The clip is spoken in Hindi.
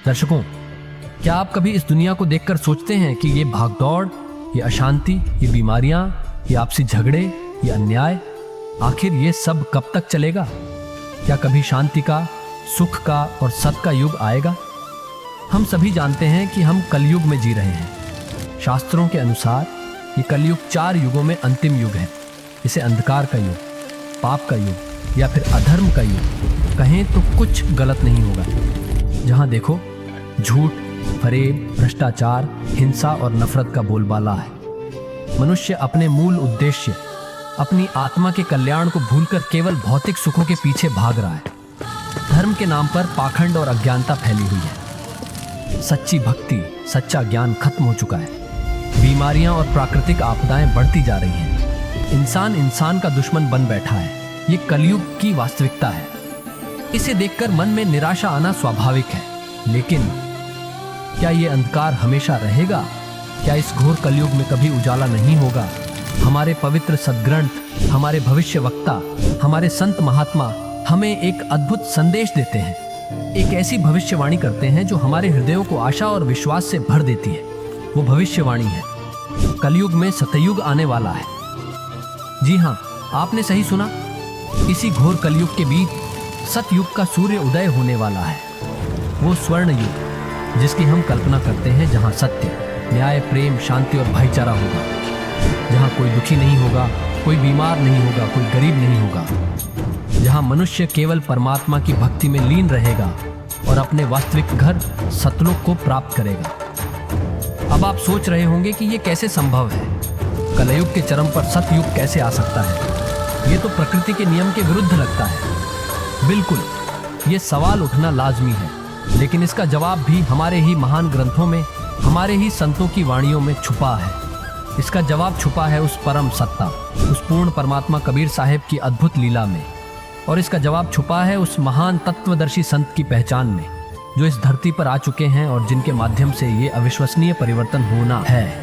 दर्शकों, क्या आप कभी इस दुनिया को देखकर सोचते हैं कि ये भागदौड़, ये अशांति, ये बीमारियां, ये आपसी झगड़े, ये अन्याय, आखिर ये सब कब तक चलेगा? क्या कभी शांति का, सुख का और सत का युग आएगा? हम सभी जानते हैं कि हम कलयुग में जी रहे हैं। शास्त्रों के अनुसार ये कलयुग 4 युगों में अंतिम युग है। इसे अंधकार का युग, पाप का युग या फिर अधर्म का युग कहें तो कुछ गलत नहीं होगा। जहां देखो झूठ, फरेब, भ्रष्टाचार, हिंसा और नफरत का बोलबाला है। मनुष्य अपने मूल उद्देश्य, अपनी आत्मा के कल्याण को भूलकर केवल भौतिक सुखों के पीछे भाग रहा है। धर्म के नाम पर पाखंड और अज्ञानता फैली हुई है। सच्ची भक्ति, सच्चा ज्ञान खत्म हो चुका है। बीमारियां और प्राकृतिक आपदाएं बढ़ती जा रही हैं। इंसान इंसान का दुश्मन बन बैठा है। ये कलयुग की वास्तविकता है। इसे देखकर मन में निराशा आना स्वाभाविक है, लेकिन क्या ये अंधकार हमेशा रहेगा? क्या इस घोर कलयुग में कभी उजाला नहीं होगा? हमारे पवित्र सद्ग्रंथ, हमारे भविष्य वक्ता, हमारे संत महात्मा हमें एक अद्भुत संदेश देते हैं। एक ऐसी भविष्यवाणी करते हैं जो हमारे हृदयों को आशा और विश्वास से भर देती है। वो भविष्यवाणी है, कलयुग में सतयुग आने वाला है। जी हाँ, आपने सही सुना। इसी घोर कलयुग के बीच सतयुग का सूर्य उदय होने वाला है। वो स्वर्ण युग जिसकी हम कल्पना करते हैं, जहाँ सत्य, न्याय, प्रेम, शांति और भाईचारा होगा। जहाँ कोई दुखी नहीं होगा, कोई बीमार नहीं होगा, कोई गरीब नहीं होगा। जहाँ मनुष्य केवल परमात्मा की भक्ति में लीन रहेगा और अपने वास्तविक घर सतलोक को प्राप्त करेगा। अब आप सोच रहे होंगे कि ये कैसे संभव है? कलयुग के चरम पर सतयुग कैसे आ सकता है? ये तो प्रकृति के नियम के विरुद्ध लगता है। बिल्कुल, ये सवाल उठना लाजमी है, लेकिन इसका जवाब भी हमारे ही महान ग्रंथों में, हमारे ही संतों की वाणियों में छुपा है। इसका जवाब छुपा है उस परम सत्ता, उस पूर्ण परमात्मा कबीर साहिब की अद्भुत लीला में। और इसका जवाब छुपा है उस महान तत्वदर्शी संत की पहचान में, जो इस धरती पर आ चुके हैं और जिनके माध्यम से ये अविश्वसनीय परिवर्तन होना है।